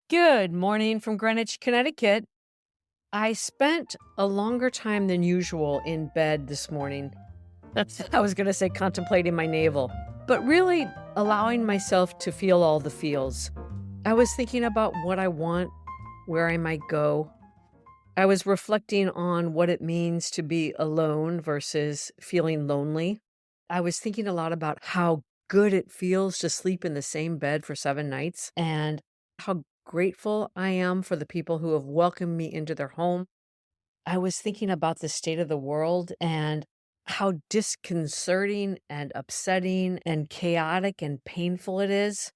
Good morning from Greenwich, Connecticut. I spent a longer time than usual in bed this morning. I was going to say contemplating my navel, but really allowing myself to feel all the feels. I was thinking about what I want, where I might go. I was reflecting on what it means to be alone versus feeling lonely. I was thinking a lot about how good it feels to sleep in the same bed for 7 nights and how grateful I am for the people who have welcomed me into their home. I was thinking about the state of the world and how disconcerting and upsetting and chaotic and painful it is.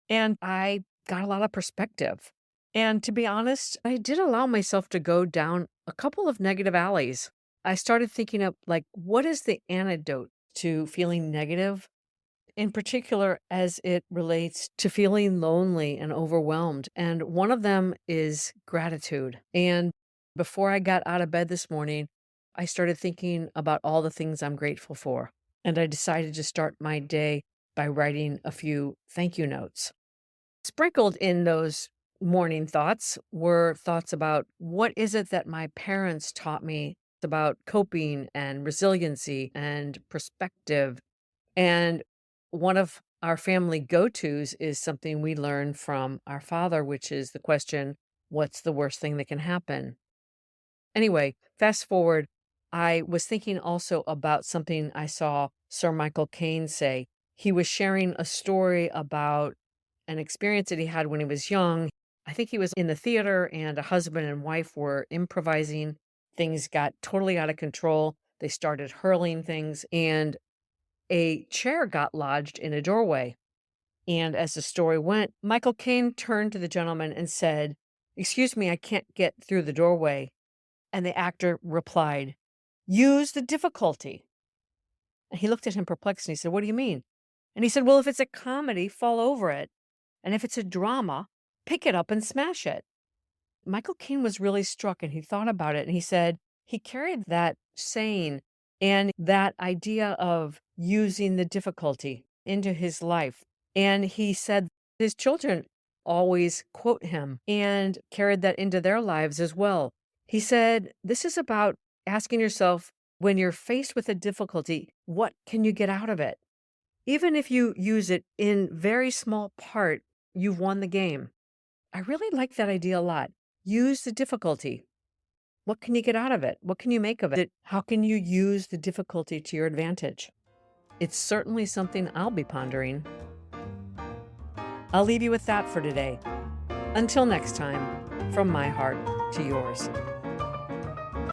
And I got a lot of perspective. And to be honest, I did allow myself to go down a couple of negative alleys. I started thinking of like, what is the antidote to feeling negative? In particular, as it relates to feeling lonely and overwhelmed. And one of them is gratitude. And before I got out of bed this morning, I started thinking about all the things I'm grateful for. And I decided to start my day by writing a few thank you notes. Sprinkled in those morning thoughts were thoughts about what is it that my parents taught me about coping and resiliency and perspective. And one of our family go-tos is something we learned from our father, which is the question, what's the worst thing that can happen? Anyway, fast forward, I was thinking also about something I saw Sir Michael Caine say. He was sharing a story about an experience that he had when he was young. I think he was in the theater and a husband and wife were improvising. Things got totally out of control. They started hurling things, and a chair got lodged in a doorway. And as the story went, Michael Caine turned to the gentleman and said, "Excuse me, I can't get through the doorway." And the actor replied, "Use the difficulty." And he looked at him perplexed and he said, "What do you mean?" And he said, "Well, if it's a comedy, fall over it. And if it's a drama, pick it up and smash it." Michael Caine was really struck and he thought about it and he said he carried that saying and that idea of using the difficulty into his life. And he said his children always quote him and carried that into their lives as well. He said, this is about asking yourself when you're faced with a difficulty, what can you get out of it? Even if you use it in very small part, you've won the game. I really like that idea a lot. Use the difficulty. What can you get out of it? What can you make of it? How can you use the difficulty to your advantage? It's certainly something I'll be pondering. I'll leave you with that for today. Until next time, from my heart to yours.